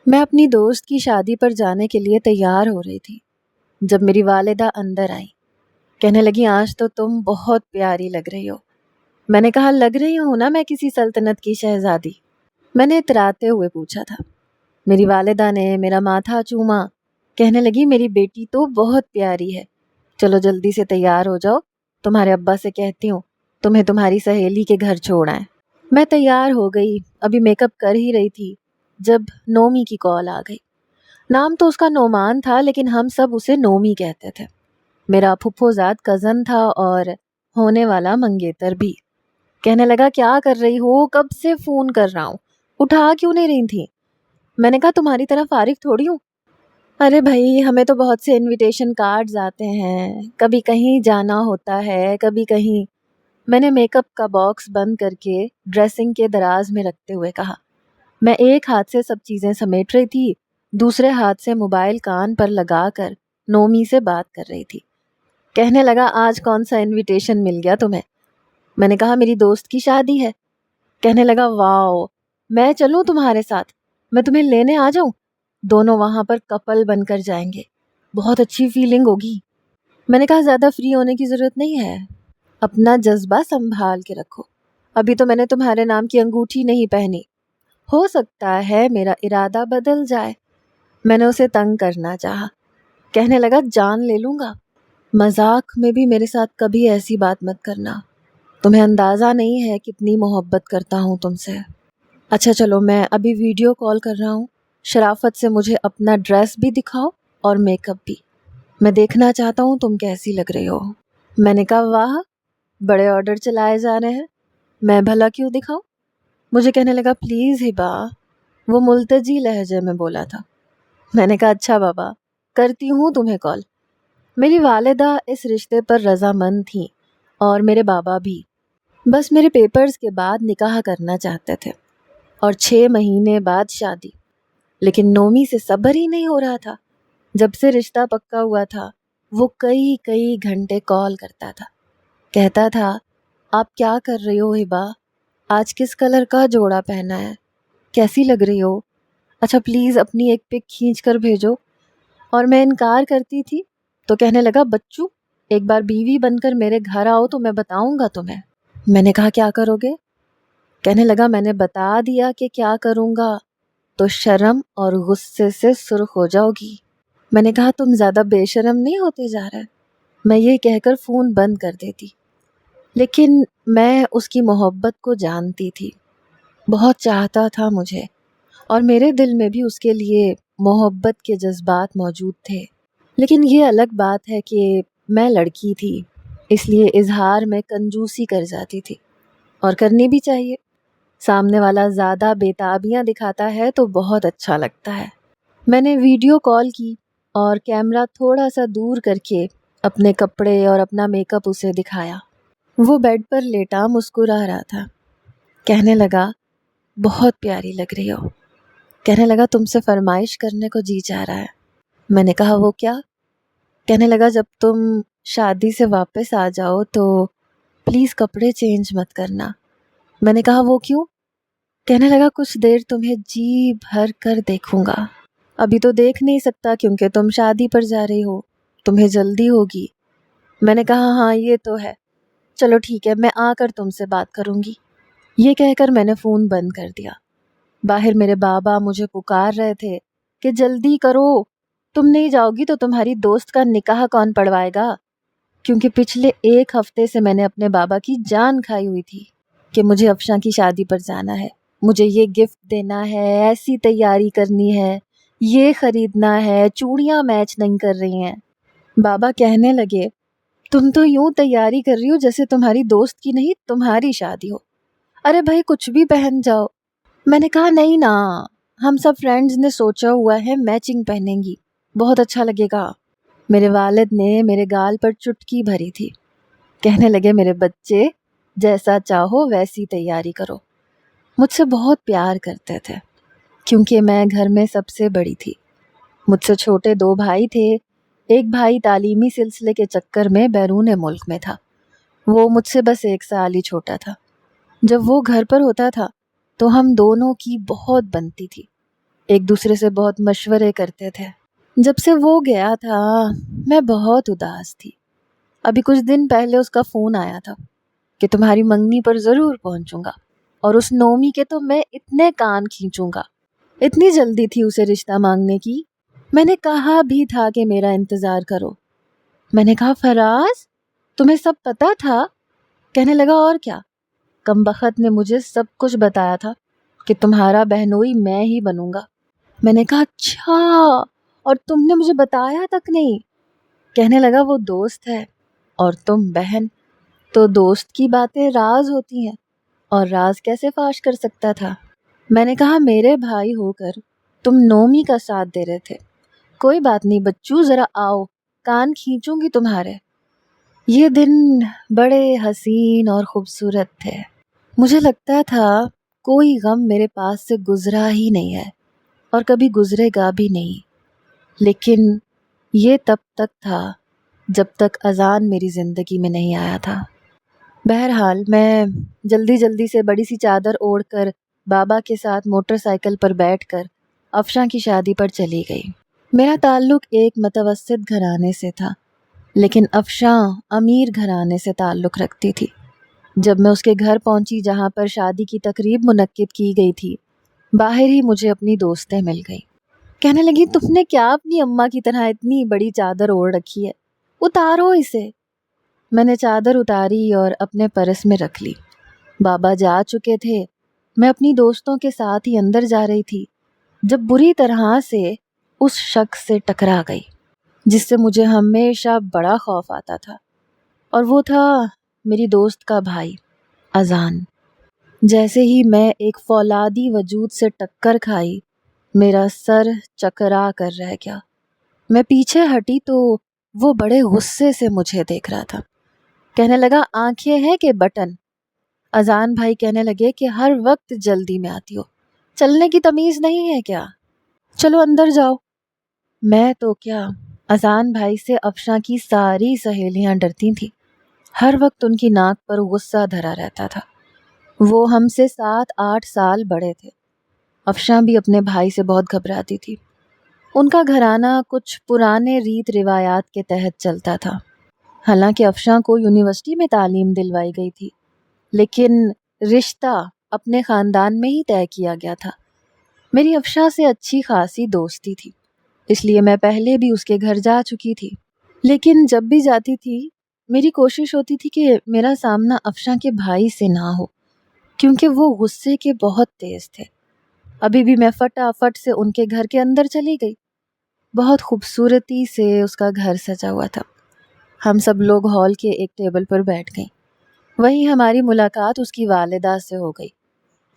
میں اپنی دوست کی شادی پر جانے کے لیے تیار ہو رہی تھی جب میری والدہ اندر آئیں۔ کہنے لگی آج تو تم بہت پیاری لگ رہی ہو۔ میں نے کہا لگ رہی ہوں نا میں کسی سلطنت کی شہزادی؟ میں نے اتراتے ہوئے پوچھا تھا۔ میری والدہ نے میرا ماتھا چوما۔ کہنے لگی میری بیٹی تو بہت پیاری ہے، چلو جلدی سے تیار ہو جاؤ، تمہارے ابا سے کہتی ہوں تمہیں تمہاری سہیلی کے گھر چھوڑ آئیں۔ میں تیار ہو گئی، ابھی میک اپ کر ہی رہی تھی جب نومی کی کال آ گئی۔ نام تو اس کا نعمان تھا لیکن ہم سب اسے نومی کہتے تھے۔ میرا پھپھوزاد کزن تھا اور ہونے والا منگیتر بھی۔ کہنے لگا کیا کر رہی ہو، کب سے فون کر رہا ہوں، اٹھا کیوں نہیں رہی تھی؟ میں نے کہا تمہاری طرح فارغ تھوڑی ہوں۔ ارے بھائی ہمیں تو بہت سے انویٹیشن کارڈز آتے ہیں، کبھی کہیں جانا ہوتا ہے کبھی کہیں۔ میں نے میک اپ کا باکس بند کر کے ڈریسنگ کے دراز میں رکھتے ہوئے کہا۔ میں ایک ہاتھ سے سب چیزیں سمیٹ رہی تھی، دوسرے ہاتھ سے موبائل کان پر لگا کر نومی سے بات کر رہی تھی۔ کہنے لگا آج کون سا انویٹیشن مل گیا تمہیں؟ میں نے کہا میری دوست کی شادی ہے۔ کہنے لگا واو، میں چلوں تمہارے ساتھ، میں تمہیں لینے آ جاؤں، دونوں وہاں پر کپل بن کر جائیں گے، بہت اچھی فیلنگ ہوگی۔ میں نے کہا زیادہ فری ہونے کی ضرورت نہیں ہے، اپنا جذبہ سنبھال کے رکھو، ابھی تو میں نے تمہارے نام کی انگوٹھی نہیں پہنی، ہو سکتا ہے میرا ارادہ بدل جائے۔ میں نے اسے تنگ کرنا چاہا۔ کہنے لگا جان لے لوں گا، مذاق میں بھی میرے ساتھ کبھی ایسی بات مت کرنا، تمہیں اندازہ نہیں ہے کتنی محبت کرتا ہوں تم سے۔ اچھا چلو میں ابھی ویڈیو کال کر رہا ہوں، شرافت سے مجھے اپنا ڈریس بھی دکھاؤ اور میک اپ بھی، میں دیکھنا چاہتا ہوں تم کیسی لگ رہی ہو۔ میں نے کہا واہ، بڑے آرڈر چلائے جا رہے ہیں، میں بھلا کیوں دکھاؤں؟ مجھے کہنے لگا پلیز ہبا، وہ ملتجی لہجے میں بولا تھا۔ میں نے کہا اچھا بابا، کرتی ہوں تمہیں کال۔ میری والدہ اس رشتے پر رضامند تھیں اور میرے بابا بھی، بس میرے پیپرز کے بعد نکاح کرنا چاہتے تھے اور 6 مہینے بعد شادی۔ لیکن نومی سے صبر ہی نہیں ہو رہا تھا۔ جب سے رشتہ پکا ہوا تھا وہ کئی گھنٹے کال کرتا تھا، کہتا تھا آپ کیا کر رہی ہو ہبا، آج کس کلر کا جوڑا پہنا ہے، کیسی لگ رہی ہو، اچھا پلیز اپنی ایک پک کھینچ کر بھیجو۔ اور میں انکار کرتی تھی تو کہنے لگا بچو، ایک بار بیوی بن کر میرے گھر آؤ تو میں بتاؤں گا تمہیں۔ میں نے کہا کیا کرو گے؟ کہنے لگا میں نے بتا دیا کہ کیا کروں گا تو شرم اور غصے سے سرخ ہو جاؤ گی۔ میں نے کہا تم زیادہ بے شرم نہیں ہوتے جا رہے؟ میں یہ کہہ کر فون بند کر دیتی، لیکن میں اس کی محبت کو جانتی تھی، بہت چاہتا تھا مجھے، اور میرے دل میں بھی اس کے لیے محبت کے جذبات موجود تھے۔ لیکن یہ الگ بات ہے کہ میں لڑکی تھی، اس لیے اظہار میں کنجوسی کر جاتی تھی، اور کرنی بھی چاہیے۔ سامنے والا زیادہ بےتابیاں دکھاتا ہے تو بہت اچھا لگتا ہے۔ میں نے ویڈیو کال کی اور کیمرہ تھوڑا سا دور کر کے اپنے کپڑے اور اپنا میک اپ اسے دکھایا۔ وہ بیڈ پر لیٹا مسکرا رہا تھا۔ کہنے لگا بہت پیاری لگ رہی ہو۔ کہنے لگا تم سے فرمائش کرنے کو جی چاہ رہا ہے۔ میں نے کہا وہ کیا؟ کہنے لگا جب تم شادی سے واپس آ جاؤ تو پلیز کپڑے چینج مت کرنا۔ میں نے کہا وہ کیوں؟ کہنے لگا کچھ دیر تمہیں جی بھر کر دیکھوں گا، ابھی تو دیکھ نہیں سکتا کیونکہ تم شادی پر جا رہی ہو، تمہیں جلدی ہوگی۔ میں نے کہا ہاں یہ تو ہے، چلو ٹھیک ہے میں آ کر تم سے بات کروں گی۔ یہ کہہ کر میں نے فون بند کر دیا۔ باہر میرے بابا مجھے پکار رہے تھے کہ جلدی کرو، تم نہیں جاؤ گی تو تمہاری دوست کا نکاح کون پڑھوائے گا؟ کیونکہ پچھلے 1 ہفتے سے میں نے اپنے بابا کی جان کھائی ہوئی تھی کہ مجھے افشاں کی شادی پر جانا ہے، مجھے یہ گفٹ دینا ہے، ایسی تیاری کرنی ہے، یہ خریدنا ہے، چوڑیاں میچ نہیں کر رہی ہیں۔ بابا کہنے لگے تم تو یوں تیاری کر رہی ہو جیسے تمہاری دوست کی نہیں تمہاری شادی ہو، ارے بھائی کچھ بھی پہن جاؤ۔ میں نے کہا نہیں نا، ہم سب فرینڈز نے سوچا ہوا ہے میچنگ پہنیں گی، بہت اچھا لگے گا۔ میرے والد نے میرے گال پر چٹکی بھری تھی۔ کہنے لگے میرے بچے جیسا چاہو ویسی تیاری کرو۔ مجھ سے بہت پیار کرتے تھے کیونکہ میں گھر میں سب سے بڑی تھی۔ مجھ سے چھوٹے 2 بھائی تھے، ایک بھائی تعلیمی سلسلے کے چکر میں بیرون ملک میں تھا، وہ مجھ سے بس 1 سال ہی چھوٹا تھا۔ جب وہ گھر پر ہوتا تھا تو ہم دونوں کی بہت بنتی تھی، ایک دوسرے سے بہت مشورے کرتے تھے۔ جب سے وہ گیا تھا میں بہت اداس تھی۔ ابھی کچھ دن پہلے اس کا فون آیا تھا کہ تمہاری منگنی پر ضرور پہنچوں گا، اور اس نومی کے تو میں اتنے کان کھینچوں گا۔ اتنی جلدی تھی اسے رشتہ مانگنے کی؟ میں نے کہا بھی تھا کہ میرا انتظار کرو۔ میں نے کہا فراز تمہیں سب پتا تھا؟ کہنے لگا اور کیا، کم بخت نے مجھے سب کچھ بتایا تھا کہ تمہارا بہنوئی میں ہی بنوں گا۔ میں نے کہا اچھا، اور تم نے مجھے بتایا تک نہیں؟ کہنے لگا وہ دوست ہے اور تم بہن، تو دوست کی باتیں راز ہوتی ہیں، اور راز کیسے فاش کر سکتا تھا؟ میں نے کہا میرے بھائی ہو کر تم نومی کا ساتھ دے رہے تھے۔ کوئی بات نہیں بچو، ذرا آؤ، کان کھینچوں گی تمہارے۔ یہ دن بڑے حسین اور خوبصورت تھے۔ مجھے لگتا تھا کوئی غم میرے پاس سے گزرا ہی نہیں ہے اور کبھی گزرے گا بھی نہیں، لیکن یہ تب تک تھا جب تک اذان میری زندگی میں نہیں آیا تھا۔ بہرحال میں جلدی سے بڑی سی چادر اوڑھ کر بابا کے ساتھ موٹر سائیکل پر بیٹھ کر افشاں کی شادی پر چلی گئی۔ میرا تعلق ایک متوسط گھرانے سے تھا، لیکن افشاں امیر گھرانے سے تعلق رکھتی تھی۔ جب میں اس کے گھر پہنچی جہاں پر شادی کی تقریب منعقد کی گئی تھی، باہر ہی مجھے اپنی دوستیں مل گئی۔ کہنے لگی تم نے کیا اپنی اماں کی طرح اتنی بڑی چادر اوڑھ رکھی ہے، اتارو اسے۔ میں نے چادر اتاری اور اپنے پرس میں رکھ لی۔ بابا جا چکے تھے، میں اپنی دوستوں کے ساتھ ہی اندر جا رہی تھی جب بری طرح سے اس شخص سے ٹکرا گئی جس سے مجھے ہمیشہ بڑا خوف آتا تھا، اور وہ تھا میری دوست کا بھائی اذان۔ جیسے ہی میں ایک فولادی وجود سے ٹکر کھائی، میرا سر چکرا کر رہ گیا۔ میں پیچھے ہٹی تو وہ بڑے غصے سے مجھے دیکھ رہا تھا۔ کہنے لگا آنکھیں ہیں کہ بٹن؟ اذان بھائی کہنے لگے کہ ہر وقت جلدی میں آتی ہو، چلنے کی تمیز نہیں ہے کیا؟ چلو اندر جاؤ۔ میں تو کیا، اذان بھائی سے افشاں کی ساری سہیلیاں ڈرتی تھیں۔ ہر وقت ان کی ناک پر غصہ دھرا رہتا تھا۔ وہ ہم سے 7-8 سال بڑے تھے۔ افشاں بھی اپنے بھائی سے بہت گھبراتی تھی۔ ان کا گھرانہ کچھ پرانے ریت روایات کے تحت چلتا تھا۔ حالانکہ افشاں کو یونیورسٹی میں تعلیم دلوائی گئی تھی، لیکن رشتہ اپنے خاندان میں ہی طے کیا گیا تھا۔ میری افشاں سے اچھی خاصی دوستی تھی، اس لیے میں پہلے بھی اس کے گھر جا چکی تھی، لیکن جب بھی جاتی تھی میری کوشش ہوتی تھی کہ میرا سامنا افشاں کے بھائی سے نہ ہو، کیونکہ وہ غصے کے بہت تیز تھے۔ ابھی بھی میں فٹافٹ سے ان کے گھر کے اندر چلی گئی۔ بہت خوبصورتی سے اس کا گھر سجا ہوا تھا۔ ہم سب لوگ ہال کے ایک ٹیبل پر بیٹھ گئیں۔ وہیں ہماری ملاقات اس کی والدہ سے ہو گئی۔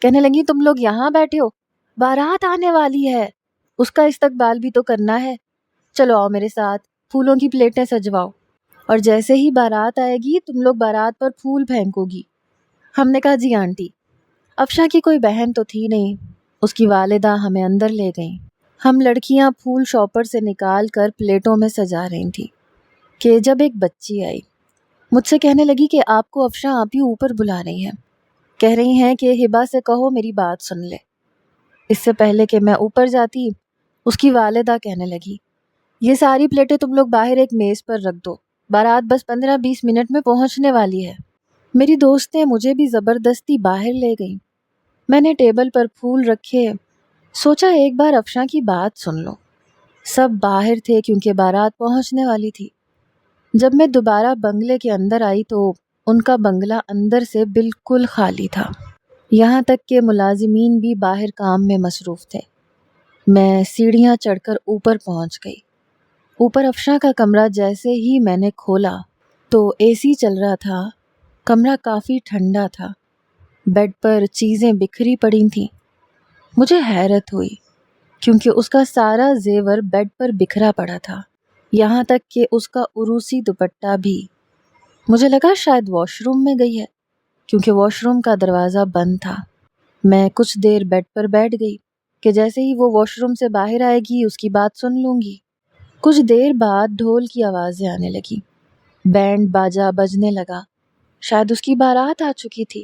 کہنے لگی تم لوگ یہاں بیٹھے ہو، بارات آنے والی ہے، اس کا استقبال بھی تو کرنا ہے، چلو آؤ میرے ساتھ، پھولوں کی پلیٹیں سجواؤ، اور جیسے ہی بارات آئے گی تم لوگ بارات پر پھول پھینکو گی۔ ہم نے کہا جی آنٹی۔ افشاں کی کوئی بہن تو تھی نہیں، اس کی والدہ ہمیں اندر لے گئیں۔ ہم لڑکیاں پھول شاپر سے نکال کر پلیٹوں میں سجا رہی تھیں کہ جب ایک بچی آئی، مجھ سے کہنے لگی کہ آپ کو افشاں آپ ہی اوپر بلا رہی ہیں، کہہ رہی ہیں کہ ہبا سے کہو میری بات سن لے۔ اس سے پہلے کہ میں اوپر جاتی، اس کی والدہ کہنے لگی یہ ساری پلیٹیں تم لوگ باہر ایک میز پر رکھ دو، بارات بس 15-20 منٹ میں پہنچنے والی ہے۔ میری دوستیں مجھے بھی زبردستی باہر لے گئیں۔ میں نے ٹیبل پر پھول رکھے، سوچا ایک بار افشاں کی بات سن لو۔ سب باہر تھے کیونکہ بارات پہنچنے والی تھی۔ جب میں دوبارہ بنگلے کے اندر آئی تو ان کا بنگلہ اندر سے بالکل خالی تھا، یہاں تک کہ ملازمین بھی باہر کام میں مصروف تھے۔ میں سیڑھیاں چڑھ کر اوپر پہنچ گئی۔ اوپر افشاں کا کمرہ جیسے ہی میں نے کھولا تو اے سی چل رہا تھا، کمرہ کافی ٹھنڈا تھا، بیڈ پر چیزیں بکھری پڑی تھیں۔ مجھے حیرت ہوئی کیونکہ اس کا سارا زیور بیڈ پر بکھرا پڑا تھا، یہاں تک کہ اس کا عروسی دوپٹہ بھی۔ مجھے لگا شاید واش روم میں گئی ہے کیونکہ واش روم کا دروازہ بند تھا۔ میں کچھ دیر بیڈ پر بیٹھ گئی کہ جیسے ہی وہ واش روم سے باہر آئے گی اس کی بات سن لوں گی۔ کچھ دیر بعد ڈھول کی آوازیں آنے لگی، بینڈ باجا بجنے لگا، شاید اس کی بارات آ چکی تھی۔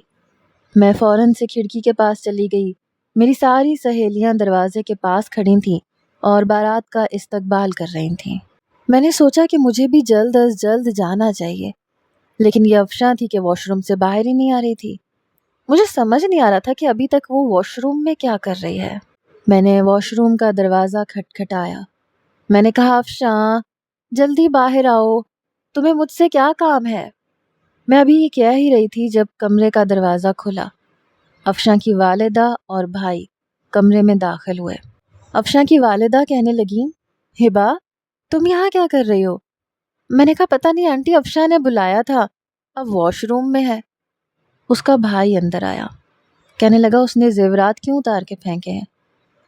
میں فوراً سے کھڑکی کے پاس چلی گئی میری ساری سہیلیاں دروازے کے پاس کھڑی تھیں اور بارات کا استقبال کر رہی تھیں۔ میں نے سوچا کہ مجھے بھی جلد از جلد جانا چاہیے، لیکن یہ افشاں تھی کہ واش روم سے باہر ہی نہیں آ رہی تھی۔ مجھے سمجھ نہیں آ رہا تھا کہ ابھی تک وہ واش روم میں کیا کر رہی ہے۔ میں نے واش روم کا دروازہ کھٹکھٹایا۔ میں نے کہا، افشاں جلدی باہر آؤ، تمہیں مجھ سے کیا کام ہے؟ میں ابھی یہ کہہ ہی رہی تھی جب کمرے کا دروازہ کھلا۔ افشاں کی والدہ اور بھائی کمرے میں داخل ہوئے۔ افشاں کی والدہ کہنے لگیں، ہبا تم یہاں کیا کر رہی ہو؟ میں نے کہا، پتہ نہیں آنٹی، افشاں نے بلایا تھا، اب واش روم میں ہے۔ اس کا بھائی اندر آیا، کہنے لگا، اس نے زیورات کیوں اتار کے پھینکے ہیں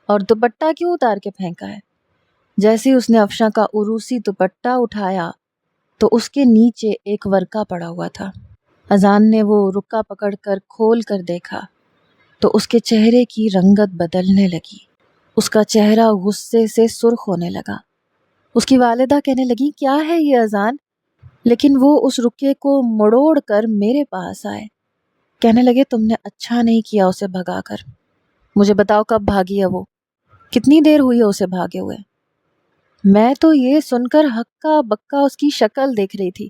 اور دوپٹہ کیوں اتار کے پھینکا ہے؟ جیسے ہی اس نے افشاں کا عروسی دوپٹہ اٹھایا تو اس کے نیچے ایک ورقہ پڑا ہوا تھا۔ اذان نے وہ رکا پکڑ کر کھول کر دیکھا تو اس کے چہرے کی رنگت بدلنے لگی۔ اس کا چہرہ غصے سے سرخ ہونے لگا۔ اس کی والدہ کہنے لگی، کیا ہے یہ اذان؟ لیکن وہ اس رکے کو مڑوڑ کر میرے پاس آئے، کہنے لگے، تم نے اچھا نہیں کیا اسے بھگا کر۔ مجھے بتاؤ کب بھاگی ہے وہ؟ کتنی دیر ہوئی ہے اسے بھاگے ہوئے؟ میں تو یہ سن کر ہکا بکا اس کی شکل دیکھ رہی تھی۔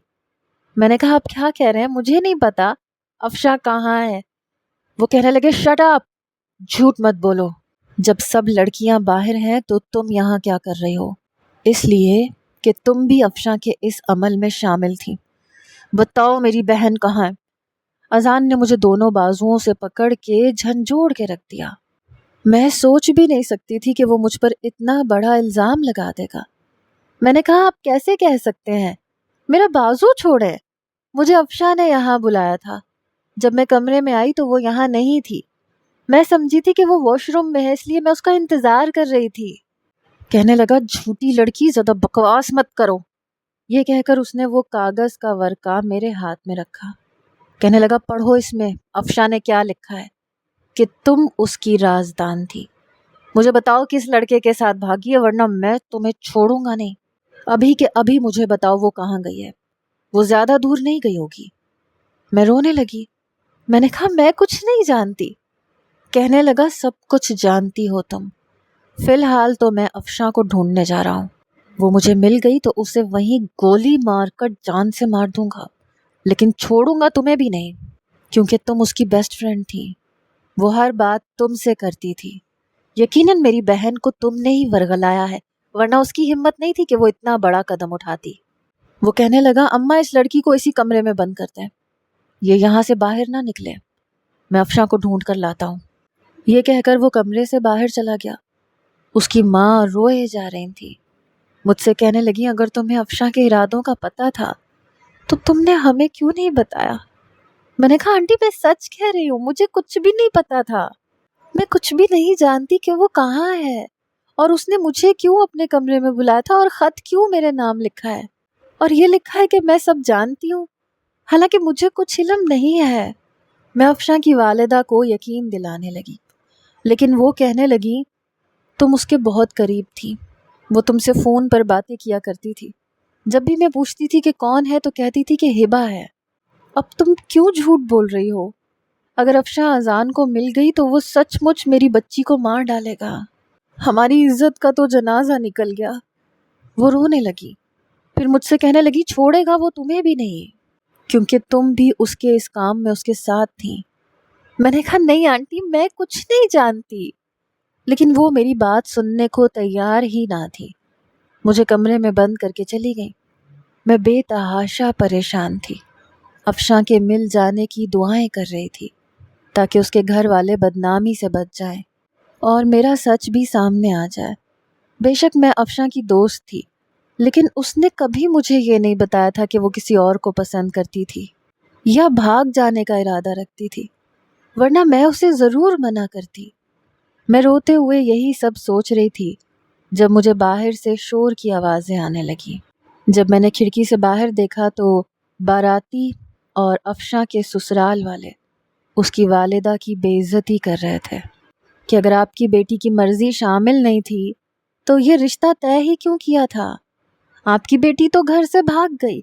میں نے کہا، آپ کیا کہہ رہے ہیں؟ مجھے نہیں پتا افشاں کہاں ہے۔ وہ کہنے لگے، شٹ اپ، جھوٹ مت بولو، جب سب لڑکیاں باہر ہیں تو تم یہاں کیا کر رہی ہو؟ اس لیے کہ تم بھی افشاں کے اس عمل میں شامل تھی۔ بتاؤ میری بہن کہاں ہے؟ اذان نے مجھے دونوں بازوؤں سے پکڑ کے جھنجھوڑ کے رکھ دیا۔ میں سوچ بھی نہیں سکتی تھی کہ وہ مجھ پر اتنا بڑا الزام لگا دے گا۔ میں نے کہا، آپ کیسے کہہ سکتے ہیں؟ میرا بازو چھوڑیں، مجھے افشاں نے یہاں بلایا تھا۔ جب میں کمرے میں آئی تو وہ یہاں نہیں تھی۔ میں سمجھی تھی کہ وہ واش روم میں ہے، اس لیے میں اس کا انتظار کر رہی تھی۔ کہنے لگا، جھوٹی لڑکی، زیادہ بکواس مت کرو۔ یہ کہہ کر اس نے وہ کاغذ کا ورقہ میرے ہاتھ میں رکھا۔ کہنے لگا، پڑھو اس میں افشاں نے کیا لکھا ہے، کہ تم اس کی رازدان تھی۔ مجھے بتاؤ کس لڑکے کے ساتھ بھاگی ہے، ورنہ میں تمہیں چھوڑوں گا نہیں۔ ابھی کے ابھی مجھے بتاؤ وہ کہاں گئی ہے، وہ زیادہ دور نہیں گئی ہوگی۔ میں رونے لگی۔ میں نے کہا، میں کچھ نہیں جانتی۔ کہنے لگا، سب کچھ جانتی ہو تم۔ فی الحال تو میں افشاں کو ڈھونڈنے جا رہا ہوں۔ وہ مجھے مل گئی تو اسے وہیں گولی مار کر جان سے مار دوں گا، لیکن چھوڑوں گا تمہیں بھی نہیں، کیونکہ تم اس کی بیسٹ فرینڈ تھی۔ وہ ہر بات تم سے کرتی تھی۔ یقیناً میری بہن کو تم نے ہی ورغلایا ہے، ورنہ اس کی ہمت نہیں تھی کہ وہ اتنا بڑا قدم اٹھاتی۔ وہ کہنے لگا، اماں اس لڑکی کو اسی کمرے میں بند کرتے ہیں، یہ یہاں سے باہر نہ نکلے، میں افشاں کو ڈھونڈ کر لاتا ہوں۔ یہ کہہ کر وہ کمرے سے باہر چلا گیا۔ اس کی ماں روئے جا رہی تھی۔ مجھ سے کہنے لگی، اگر تمہیں افشاں کے ارادوں کا پتہ تھا تو تم نے ہمیں کیوں نہیں بتایا؟ میں نے کہا، آنٹی میں سچ کہہ رہی ہوں، مجھے کچھ بھی نہیں پتا تھا۔ میں کچھ بھی نہیں جانتی کہ وہ کہاں ہے، اور اس نے مجھے کیوں اپنے کمرے میں بلایا تھا، اور خط کیوں میرے نام لکھا ہے، اور یہ لکھا ہے کہ میں سب جانتی ہوں، حالانکہ مجھے کچھ علم نہیں ہے۔ میں افشاں کی والدہ کو یقین دلانے لگی، لیکن وہ کہنے لگی، تم اس کے بہت قریب تھی، وہ تم سے فون پر باتیں کیا کرتی تھی، جب بھی میں پوچھتی تھی کہ کون ہے تو کہتی تھی کہ ہبا ہے۔ اب تم کیوں جھوٹ بول رہی ہو؟ اگر افشاں اذان کو مل گئی تو وہ سچ مچ میری بچی کو مار ڈالے گا، ہماری عزت کا تو جنازہ نکل گیا۔ وہ رونے لگی، پھر مجھ سے کہنے لگی، چھوڑے گا وہ تمہیں بھی نہیں، کیونکہ تم بھی اس کے اس کام میں اس کے ساتھ تھیں۔ میں نے کہا، نہیں آنٹی، میں کچھ نہیں جانتی، لیکن وہ میری بات سننے کو تیار ہی نہ تھی۔ مجھے کمرے میں بند کر کے چلی گئی۔ میں بے تحاشا پریشان تھی، افشاں کے مل جانے کی دعائیں کر رہی تھی تاکہ اس کے گھر والے بدنامی سے بچ جائیں اور میرا سچ بھی سامنے آ جائے۔ بے شک میں افشاں کی دوست تھی، لیکن اس نے کبھی مجھے یہ نہیں بتایا تھا کہ وہ کسی اور کو پسند کرتی تھی یا بھاگ جانے کا ارادہ رکھتی تھی، ورنہ میں اسے ضرور منع کرتی۔ میں روتے ہوئے یہی سب سوچ رہی تھی جب مجھے باہر سے شور کی آوازیں آنے لگیں۔ جب میں نے کھڑکی سے باہر دیکھا تو باراتی اور افشاں کے سسرال والے اس کی والدہ کی بے عزتی کر رہے تھے کہ اگر آپ کی بیٹی کی مرضی شامل نہیں تھی تو یہ رشتہ طے ہی کیوں کیا تھا؟ آپ کی بیٹی تو گھر سے بھاگ گئی،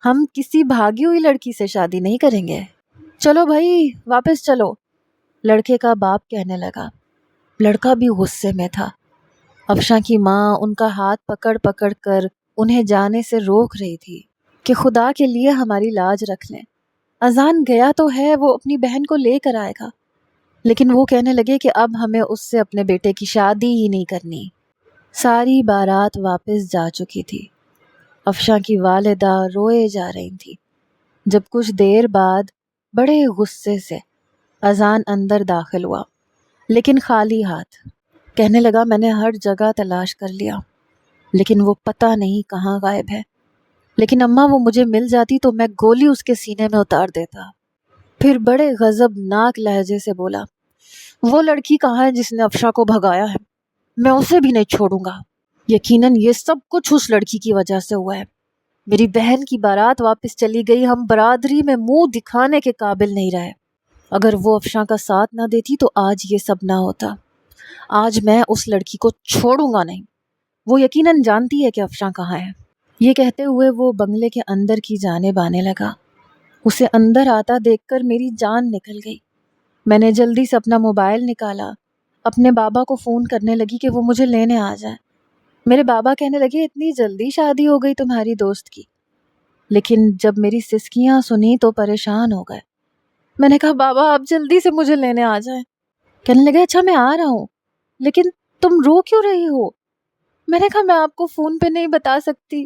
ہم کسی بھاگی ہوئی لڑکی سے شادی نہیں کریں گے، چلو بھائی واپس چلو، لڑکے کا باپ کہنے لگا۔ لڑکا بھی غصے میں تھا۔ افشاں کی ماں ان کا ہاتھ پکڑ پکڑ کر انہیں جانے سے روک رہی تھی کہ خدا کے لیے ہماری لاج رکھ لیں، اذان گیا تو ہے، وہ اپنی بہن کو لے کر آئے گا۔ لیکن وہ کہنے لگے کہ اب ہمیں اس سے اپنے بیٹے کی شادی ہی نہیں کرنی۔ ساری بارات واپس جا چکی تھی۔ افشاں کی والدہ روئے جا رہی تھی جب کچھ دیر بعد بڑے غصے سے اذان اندر داخل ہوا، لیکن خالی ہاتھ۔ کہنے لگا میں نے ہر جگہ تلاش کر لیا لیکن وہ پتہ نہیں کہاں غائب ہے، لیکن اماں وہ مجھے مل جاتی تو میں گولی اس کے سینے میں اتار دیتا۔ پھر بڑے غضبناک لہجے سے بولا، وہ لڑکی کہاں ہے جس نے افشاں کو بھگایا ہے؟ میں اسے بھی نہیں چھوڑوں گا۔ یقیناً یہ سب کچھ اس لڑکی کی وجہ سے ہوا ہے۔ میری بہن کی بارات واپس چلی گئی، ہم برادری میں منہ دکھانے کے قابل نہیں رہے۔ اگر وہ افشاں کا ساتھ نہ دیتی تو آج یہ سب نہ ہوتا۔ آج میں اس لڑکی کو چھوڑوں گا نہیں۔ وہ یقیناً جانتی ہے کہ افشاں کہاں ہے۔ یہ کہتے ہوئے وہ بنگلے کے اندر کی جانب آنے لگا۔ اسے اندر آتا دیکھ کر میری جان نکل گئی۔ میں نے جلدی سے اپنا موبائل نکالا، اپنے بابا کو فون کرنے لگی کہ وہ مجھے لینے آ جائیں۔ میرے بابا کہنے لگے اتنی جلدی شادی ہو گئی تمہاری دوست کی؟ لیکن جب میری سسکیاں سنی تو پریشان ہو گئے۔ میں نے کہا بابا آپ جلدی سے مجھے لینے آ جائیں۔ کہنے لگے اچھا میں آ رہا ہوں، لیکن تم رو کیوں رہی ہو؟ میں نے کہا میں آپ کو فون پہ نہیں بتا سکتی۔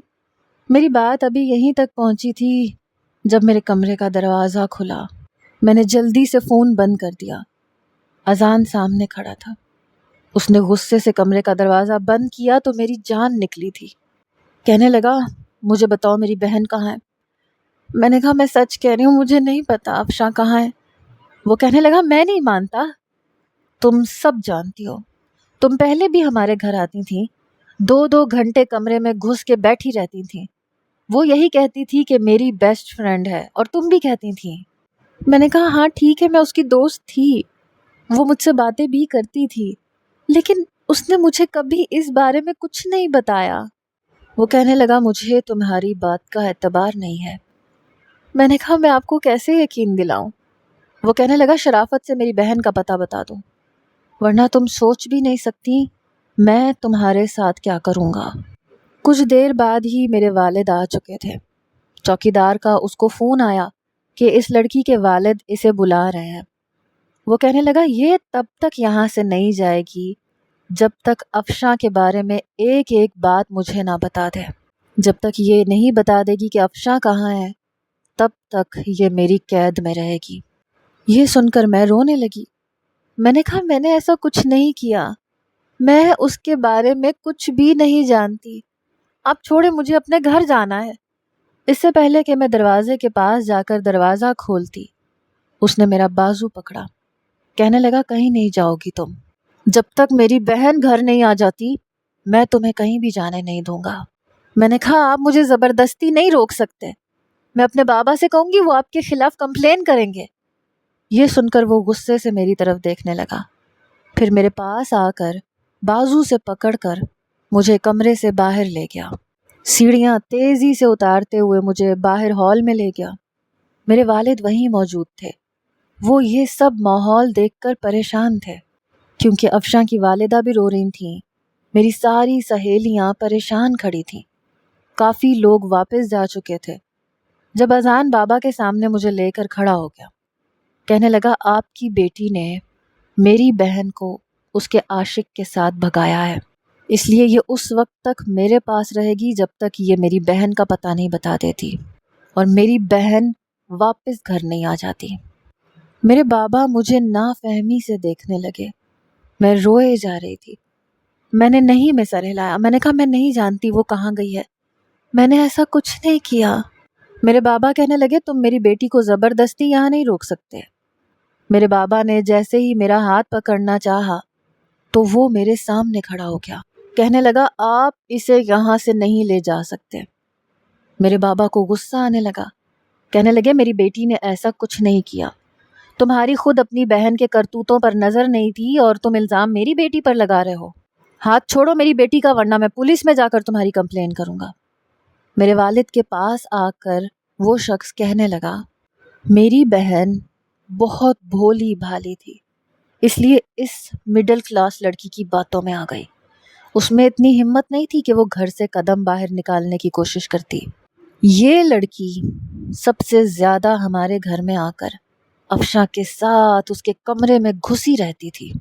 میری بات ابھی یہیں تک پہنچی تھی جب میرے کمرے کا دروازہ کھلا۔ میں نے جلدی سے فون بند کر دیا۔ اذان سامنے کھڑا تھا۔ اس نے غصے سے کمرے کا دروازہ بند کیا تو میری جان نکلی تھی۔ کہنے لگا مجھے بتاؤ میری بہن کہاں ہے؟ میں نے کہا میں سچ کہہ رہی ہوں، مجھے نہیں پتا افشاں کہاں ہے۔ وہ کہنے لگا میں نہیں مانتا، تم سب جانتی ہو۔ تم پہلے بھی ہمارے گھر آتی تھیں، 2 گھنٹے کمرے میں گھس کے بیٹھی رہتی تھیں۔ وہ یہی کہتی تھی کہ میری بیسٹ فرینڈ ہے اور تم بھی کہتی تھیں۔ میں نے کہا ہاں ٹھیک ہے میں اس کی دوست تھی، وہ مجھ سے باتیں بھی کرتی تھی، لیکن اس نے مجھے کبھی اس بارے میں کچھ نہیں بتایا۔ وہ کہنے لگا مجھے تمہاری بات کا اعتبار نہیں ہے۔ میں نے کہا میں آپ کو کیسے یقین دلاؤں؟ وہ کہنے لگا شرافت سے میری بہن کا پتہ بتا دو، ورنہ تم سوچ بھی نہیں سکتی میں تمہارے ساتھ کیا کروں گا۔ کچھ دیر بعد ہی میرے والد آ چکے تھے۔ چوکیدار کا اس کو فون آیا کہ اس لڑکی کے والد اسے بلا رہے ہیں۔ وہ کہنے لگا یہ تب تک یہاں سے نہیں جائے گی جب تک افشاں کے بارے میں ایک ایک بات مجھے نہ بتا دے۔ جب تک یہ نہیں بتا دے گی کہ افشاں کہاں ہے تب تک یہ میری قید میں رہے گی۔ یہ سن کر میں رونے لگی۔ میں نے کہا میں نے ایسا کچھ نہیں کیا، میں اس کے بارے میں کچھ بھی نہیں جانتی، آپ چھوڑے مجھے اپنے گھر جانا ہے۔ اس سے پہلے کہ میں دروازے کے پاس جا کر دروازہ کھولتی اس نے میرا بازو پکڑا۔ کہنے لگا کہیں نہیں جاؤ گی تم، جب تک میری بہن گھر نہیں آ جاتی میں تمہیں کہیں بھی جانے نہیں دوں گا۔ میں نے کہا آپ مجھے زبردستی نہیں روک سکتے، میں اپنے بابا سے کہوں گی وہ آپ کے خلاف کمپلین کریں گے۔ یہ سن کر وہ غصے سے میری طرف دیکھنے لگا، پھر میرے پاس آ کر بازو سے پکڑ کر مجھے کمرے سے باہر لے گیا۔ سیڑھیاں تیزی سے اتارتے ہوئے مجھے باہر ہال میں لے گیا۔ میرے والد وہیں موجود تھے۔ وہ یہ سب ماحول دیکھ کر پریشان تھے کیونکہ افشاں کی والدہ بھی رو رہی تھیں۔ میری ساری سہیلیاں پریشان کھڑی تھیں۔ کافی لوگ واپس جا چکے تھے۔ جب اذان بابا کے سامنے مجھے لے کر کھڑا ہو گیا، کہنے لگا آپ کی بیٹی نے میری بہن کو اس کے عاشق کے ساتھ بھگایا ہے، اس لیے یہ اس وقت تک میرے پاس رہے گی جب تک یہ میری بہن کا پتہ نہیں بتا دیتی اور میری بہن واپس گھر نہیں آ جاتی۔ میرے بابا مجھے نافہمی سے دیکھنے لگے۔ میں روئے جا رہی تھی۔ میں نے نہیں میں سر ہلایا۔ میں نے کہا میں نہیں جانتی وہ کہاں گئی ہے، میں نے ایسا کچھ نہیں کیا۔ میرے بابا کہنے لگے تم میری بیٹی کو زبردستی یہاں نہیں روک سکتے۔ میرے بابا نے جیسے ہی میرا ہاتھ پکڑنا چاہا تو وہ میرے سامنے کھڑا ہو گیا۔ کہنے لگا آپ اسے یہاں سے نہیں لے جا سکتے۔ میرے بابا کو غصہ آنے لگا۔ کہنے لگے میری بیٹی نے ایسا کچھ نہیں کیا، تمہاری خود اپنی بہن کے کرتوتوں پر نظر نہیں تھی اور تم الزام میری بیٹی پر لگا رہے ہو۔ ہاتھ چھوڑو میری بیٹی کا ورنہ میں پولیس میں جا کر تمہاری کمپلین کروں گا۔ میرے والد کے پاس آ کر وہ شخص کہنے لگا میری بہن بہت بھولی بھالی تھی، اس لیے اس مڈل کلاس لڑکی کی باتوں میں آ گئی۔ اس میں اتنی ہمت نہیں تھی کہ وہ گھر سے قدم باہر نکالنے کی کوشش کرتی۔ یہ لڑکی سب سے زیادہ ہمارے گھر میں آ کر افشاں کے ساتھ اس کے کمرے میں گھسی رہتی تھی۔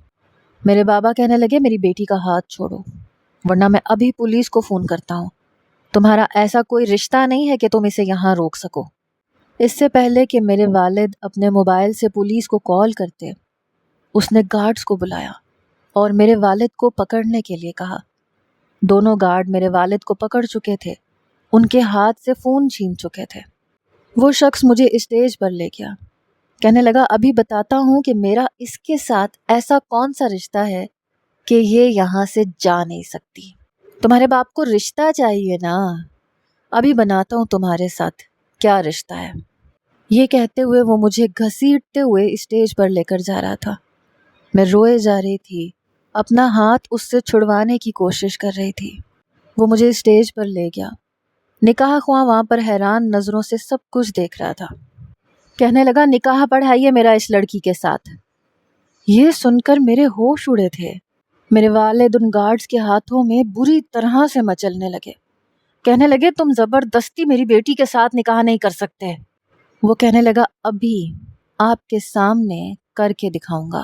میرے بابا کہنے لگے میری بیٹی کا ہاتھ چھوڑو ورنہ میں ابھی پولیس کو فون کرتا ہوں۔ تمہارا ایسا کوئی رشتہ نہیں ہے کہ تم اسے یہاں روک سکو۔ اس سے پہلے کہ میرے والد اپنے موبائل سے پولیس کو کال کرتے، اس نے گارڈز کو بلایا اور میرے والد کو پکڑنے کے لیے کہا۔ دونوں گارڈ میرے والد کو پکڑ چکے تھے، ان کے ہاتھ سے فون چھین چکے تھے۔ وہ شخص مجھے اسٹیج پر لے گیا، کہنے لگا ابھی بتاتا ہوں کہ میرا اس کے ساتھ ایسا کون سا رشتہ ہے کہ یہ یہاں سے جا نہیں سکتی۔ تمہارے باپ کو رشتہ چاہیے نا، ابھی بناتا ہوں تمہارے ساتھ کیا رشتہ ہے۔ یہ کہتے ہوئے وہ مجھے گھسیٹتے ہوئے اسٹیج پر لے کر جا رہا تھا۔ میں روئے جا رہی تھی، اپنا ہاتھ اس سے چھڑوانے کی کوشش کر رہی تھی۔ وہ مجھے اسٹیج پر لے گیا۔ نکاح خواہ وہاں پر حیران نظروں سے سب کچھ دیکھ رہا تھا۔ کہنے لگا نکاح پڑھائیے میرا اس لڑکی کے ساتھ۔ یہ سن کر میرے ہوش اڑے تھے۔ میرے والد ان گارڈز کے ہاتھوں میں بری طرح سے مچلنے لگے۔ کہنے لگے تم زبردستی میری بیٹی کے ساتھ نکاح نہیں کر سکتے۔ وہ کہنے لگا ابھی آپ کے سامنے کر کے دکھاؤں گا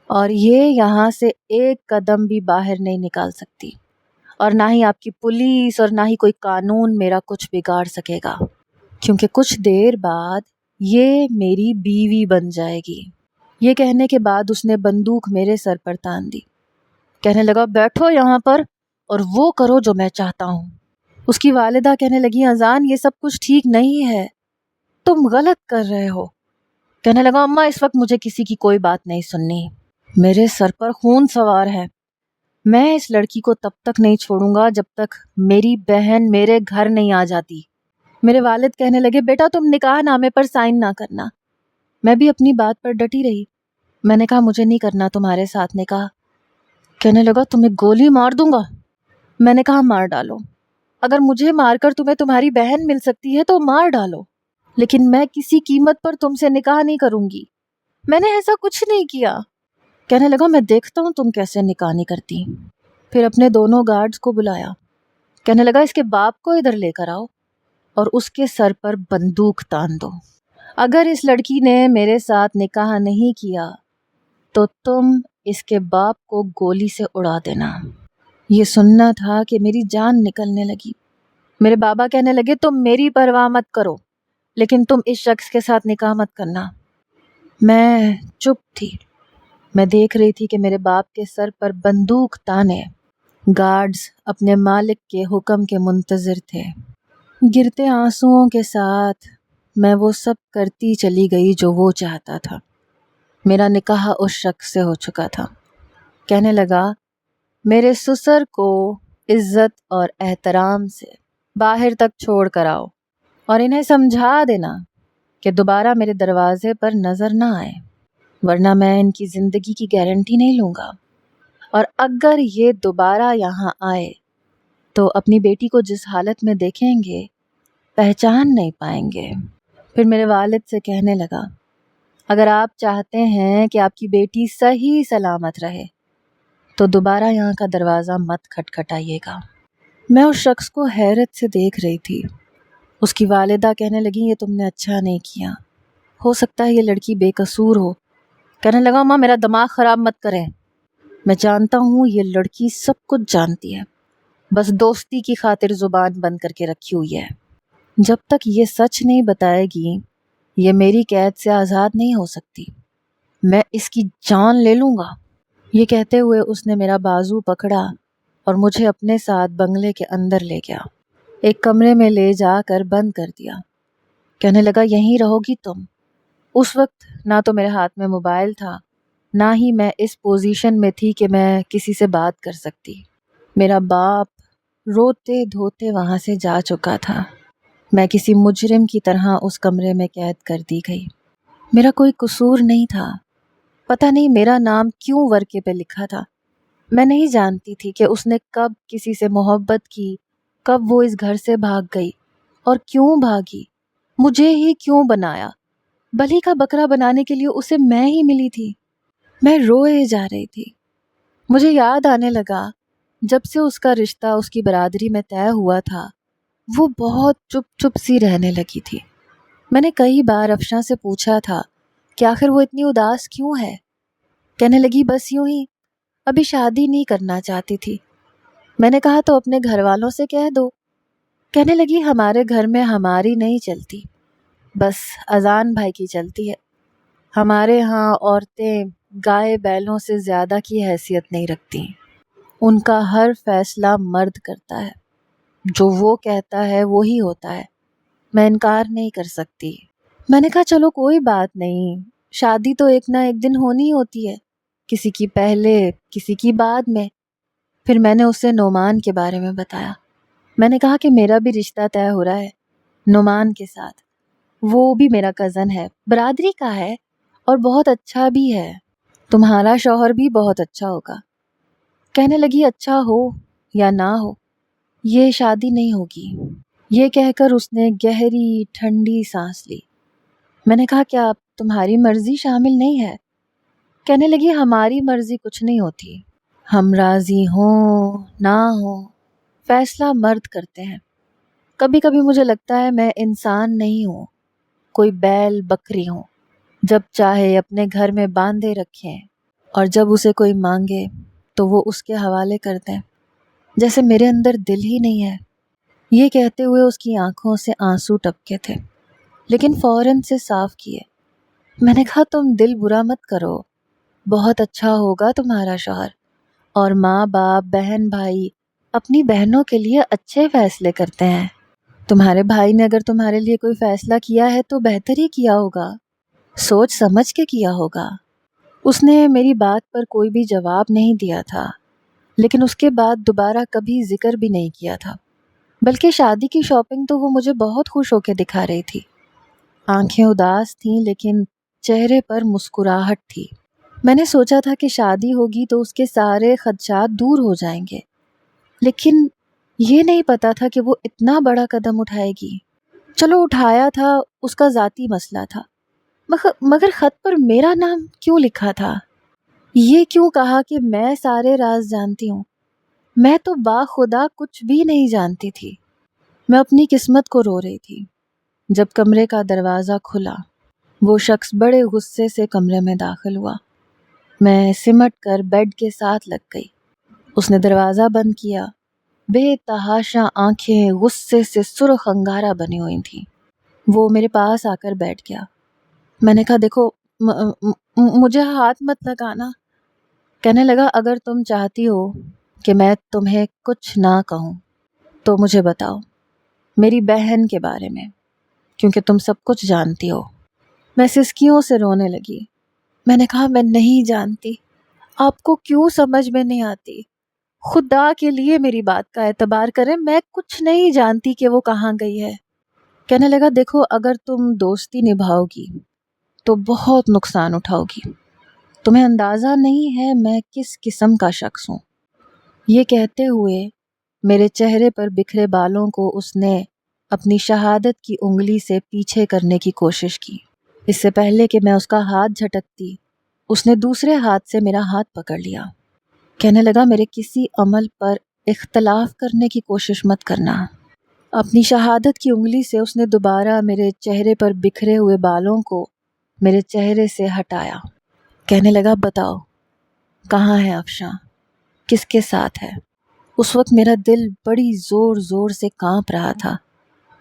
اور یہ یہاں سے ایک قدم بھی باہر نہیں نکال سکتی، اور نہ ہی آپ کی پولیس اور نہ ہی کوئی قانون میرا کچھ بگاڑ سکے گا، کیونکہ کچھ دیر بعد یہ میری بیوی بن جائے گی۔ یہ کہنے کے بعد اس نے بندوق میرے سر پر تان دی۔ کہنے لگا بیٹھو یہاں پر اور وہ کرو جو میں چاہتا ہوں۔ اس کی والدہ کہنے لگی اذان یہ سب کچھ ٹھیک نہیں ہے، تم غلط کر رہے ہو۔ کہنے لگا اماں اس وقت مجھے کسی کی کوئی بات نہیں سننی، میرے سر پر خون سوار ہے، میں اس لڑکی کو تب تک نہیں چھوڑوں گا جب تک میری بہن میرے گھر نہیں آ جاتی۔ میرے والد کہنے لگے بیٹا تم نکاح نامے پر سائن نہ کرنا۔ میں بھی اپنی بات پر ڈٹی رہی۔ میں نے کہا مجھے نہیں کرنا تمہارے ساتھ نکاح۔ کہنے لگا تمہیں گولی مار دوں گا۔ میں نے کہا مار ڈالو، اگر مجھے مار کر تمہیں تمہاری بہن مل سکتی ہے تو مار ڈالو، لیکن میں کسی قیمت پر تم سے نکاح نہیں کروں گی، میں نے ایسا کچھ نہیں کیا۔ کہنے لگا میں دیکھتا ہوں تم کیسے نکاح نہیں کرتی۔ پھر اپنے دونوں گارڈز کو بلایا، کہنے لگا اس کے باپ کو ادھر لے کر آؤ اور اس کے سر پر بندوق تان دو۔ اگر اس لڑکی نے میرے ساتھ نکاح نہیں کیا تو تم اس کے باپ کو گولی سے اڑا دینا۔ یہ سننا تھا کہ میری جان نکلنے لگی۔ میرے بابا کہنے لگے تم میری پرواہ مت کرو، لیکن تم اس شخص کے ساتھ نکاح مت کرنا۔ میں چپ تھی۔ میں دیکھ رہی تھی کہ میرے باپ کے سر پر بندوق تانے گارڈز اپنے مالک کے حکم کے منتظر تھے۔ گرتے آنسوؤں کے ساتھ میں وہ سب کرتی چلی گئی جو وہ چاہتا تھا۔ میرا نکاح اس شخص سے ہو چکا تھا۔ کہنے لگا میرے سسر کو عزت اور احترام سے باہر تک چھوڑ کر آؤ اور انہیں سمجھا دینا کہ دوبارہ میرے دروازے پر نظر نہ آئے، ورنہ میں ان کی زندگی کی گارنٹی نہیں لوں گا، اور اگر یہ دوبارہ یہاں آئے تو اپنی بیٹی کو جس حالت میں دیکھیں گے پہچان نہیں پائیں گے۔ پھر میرے والد سے کہنے لگا اگر آپ چاہتے ہیں کہ آپ کی بیٹی صحیح سلامت رہے تو دوبارہ یہاں کا دروازہ مت کھٹکھٹائیے گا۔ میں اس شخص کو حیرت سے دیکھ رہی تھی۔ اس کی والدہ کہنے لگی یہ تم نے اچھا نہیں کیا، ہو سکتا ہے یہ لڑکی بے قصور ہو۔ کہنے لگا ماں میرا دماغ خراب مت کریں، میں جانتا ہوں یہ لڑکی سب کچھ جانتی ہے، بس دوستی کی خاطر زبان بند کر کے رکھی ہوئی ہے۔ جب تک یہ سچ نہیں بتائے گی یہ میری قید سے آزاد نہیں ہو سکتی، میں اس کی جان لے لوں گا۔ یہ کہتے ہوئے اس نے میرا بازو پکڑا اور مجھے اپنے ساتھ بنگلے کے اندر لے گیا، ایک کمرے میں لے جا کر بند کر دیا۔ کہنے لگا یہیں رہو گی تم۔ اس وقت نہ تو میرے ہاتھ میں موبائل تھا، نہ ہی میں اس پوزیشن میں تھی کہ میں کسی سے بات کر سکتی۔ میرا باپ روتے دھوتے وہاں سے جا چکا تھا۔ میں کسی مجرم کی طرح اس کمرے میں قید کر دی گئی۔ میرا کوئی قصور نہیں تھا، پتہ نہیں میرا نام کیوں ورقے پہ لکھا تھا۔ میں نہیں جانتی تھی کہ اس نے کب کسی سے محبت کی، کب وہ اس گھر سے بھاگ گئی اور کیوں بھاگی، مجھے ہی کیوں بنایا، بلی کا بکرا بنانے کے لیے اسے میں ہی ملی تھی۔ میں روئے جا رہی تھی۔ مجھے یاد آنے لگا جب سے اس کا رشتہ اس کی برادری میں طے ہوا تھا وہ بہت چپ چپ سی رہنے لگی تھی۔ میں نے کئی بار افشاں سے پوچھا تھا کہ آخر وہ اتنی اداس کیوں ہے؟ کہنے لگی بس یوں ہی، ابھی شادی نہیں کرنا چاہتی تھی۔ میں نے کہا تو اپنے گھر والوں سے کہہ دو۔ کہنے لگی ہمارے گھر میں ہماری نہیں چلتی، بس اذان بھائی کی چلتی ہے۔ ہمارے ہاں عورتیں گائے بیلوں سے زیادہ کی حیثیت نہیں رکھتی، ان کا ہر فیصلہ مرد کرتا ہے، جو وہ کہتا ہے وہی ہوتا ہے، میں انکار نہیں کر سکتی۔ میں نے کہا چلو کوئی بات نہیں، شادی تو ایک نہ ایک دن ہونی ہوتی ہے، کسی کی پہلے کسی کی بعد میں۔ پھر میں نے اسے نعمان کے بارے میں بتایا۔ میں نے کہا کہ میرا بھی رشتہ طے ہو رہا ہے نعمان کے ساتھ، وہ بھی میرا کزن ہے، برادری کا ہے اور بہت اچھا بھی ہے، تمہارا شوہر بھی بہت اچھا ہوگا۔ کہنے لگی اچھا ہو یا نہ ہو یہ شادی نہیں ہوگی۔ یہ کہہ کر اس نے گہری ٹھنڈی سانس لی۔ میں نے کہا کیا اب تمہاری مرضی شامل نہیں ہے؟ کہنے لگی ہماری مرضی کچھ نہیں ہوتی، ہم راضی ہوں نہ ہوں فیصلہ مرد کرتے ہیں۔ کبھی کبھی مجھے لگتا ہے میں انسان نہیں ہوں، کوئی بیل بکری ہوں، جب چاہے اپنے گھر میں باندھے رکھیں اور جب اسے کوئی مانگے تو وہ اس کے حوالے کر دیں، جیسے میرے اندر دل ہی نہیں ہے۔ یہ کہتے ہوئے اس کی آنکھوں سے آنسو ٹپکے تھے، لیکن فوراً سے صاف کیے۔ میں نے کہا تم دل برا مت کرو، بہت اچھا ہوگا تمہارا شوہر، اور ماں باپ بہن بھائی اپنی بہنوں کے لیے اچھے فیصلے کرتے ہیں۔ تمہارے بھائی نے اگر تمہارے لیے کوئی فیصلہ کیا ہے تو بہتر ہی کیا ہوگا، سوچ سمجھ کے کیا ہوگا۔ اس نے میری بات پر کوئی بھی جواب نہیں دیا تھا، لیکن اس کے بعد دوبارہ کبھی ذکر بھی نہیں کیا تھا، بلکہ شادی کی شاپنگ تو وہ مجھے بہت خوش ہو کے دکھا رہی تھی۔ آنکھیں اداس تھیں لیکن چہرے پر مسکراہٹ تھی۔ میں نے سوچا تھا کہ شادی ہوگی تو اس کے سارے خدشات دور ہو جائیں گے، لیکن یہ نہیں پتا تھا کہ وہ اتنا بڑا قدم اٹھائے گی۔ چلو اٹھایا تھا، اس کا ذاتی مسئلہ تھا، مگر خط پر میرا نام کیوں لکھا تھا؟ یہ کیوں کہا کہ میں سارے راز جانتی ہوں؟ میں تو باخدا کچھ بھی نہیں جانتی تھی۔ میں اپنی قسمت کو رو رہی تھی جب کمرے کا دروازہ کھلا۔ وہ شخص بڑے غصے سے کمرے میں داخل ہوا۔ میں سمٹ کر بیڈ کے ساتھ لگ گئی۔ اس نے دروازہ بند کیا۔ بے تحاشا آنکھیں غصے سے سرخ انگارہ بنی ہوئی تھیں۔ وہ میرے پاس آ کر بیٹھ گیا۔ میں نے کہا دیکھو مجھے ہاتھ مت لگانا۔ کہنے لگا اگر تم چاہتی ہو کہ میں تمہیں کچھ نہ کہوں تو مجھے بتاؤ میری بہن کے بارے میں، کیونکہ تم سب کچھ جانتی ہو۔ میں سسکیوں سے رونے لگی۔ میں نے کہا میں نہیں جانتی، آپ کو کیوں سمجھ میں نہیں آتی؟ خدا کے لیے میری بات کا اعتبار کریں، میں کچھ نہیں جانتی کہ وہ کہاں گئی ہے۔ کہنے لگا دیکھو اگر تم دوستی نبھاؤ گی تو بہت نقصان اٹھاؤ گی، تمہیں اندازہ نہیں ہے میں کس قسم کا شخص ہوں۔ یہ کہتے ہوئے میرے چہرے پر بکھرے بالوں کو اس نے اپنی شہادت کی انگلی سے پیچھے کرنے کی کوشش کی۔ اس سے پہلے کہ میں اس کا ہاتھ جھٹکتی، اس نے دوسرے ہاتھ سے میرا ہاتھ پکڑ لیا۔ کہنے لگا میرے کسی عمل پر اختلاف کرنے کی کوشش مت کرنا۔ اپنی شہادت کی انگلی سے اس نے دوبارہ میرے چہرے پر بکھرے ہوئے بالوں کو میرے چہرے سے ہٹایا۔ کہنے لگا بتاؤ کہاں ہے افشاں، کس کے ساتھ ہے؟ اس وقت میرا دل بڑی زور زور سے کانپ رہا تھا۔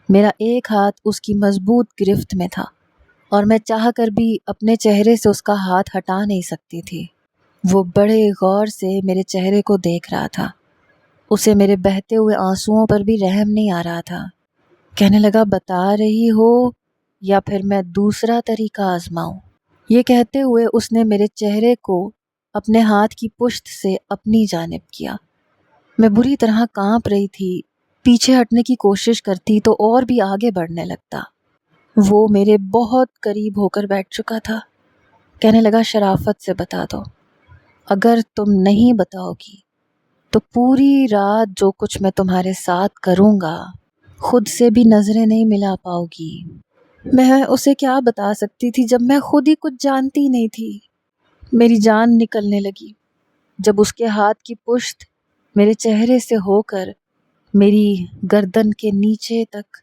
میرا ایک ہاتھ اس کی مضبوط گرفت میں تھا اور میں چاہ کر بھی اپنے چہرے سے اس کا ہاتھ ہٹا نہیں سکتی تھی۔ وہ بڑے غور سے میرے چہرے کو دیکھ رہا تھا، اسے میرے بہتے ہوئے آنسوؤں پر بھی رحم نہیں آ رہا تھا۔ کہنے لگا بتا رہی ہو یا پھر میں دوسرا طریقہ آزماؤں؟ یہ کہتے ہوئے اس نے میرے چہرے کو اپنے ہاتھ کی پشت سے اپنی جانب کیا۔ میں بری طرح کانپ رہی تھی، پیچھے ہٹنے کی کوشش کرتی تو اور بھی آگے بڑھنے لگتا۔ وہ میرے بہت قریب ہو کر بیٹھ چکا تھا۔ کہنے لگا شرافت سے بتا دو، اگر تم نہیں بتاؤ گی تو پوری رات جو کچھ میں تمہارے ساتھ کروں گا خود سے بھی نظریں نہیں ملا پاؤ گی۔ میں اسے کیا بتا سکتی تھی جب میں خود ہی کچھ جانتی نہیں تھی؟ میری جان نکلنے لگی جب اس کے ہاتھ کی پشت میرے چہرے سے ہو کر میری گردن کے نیچے تک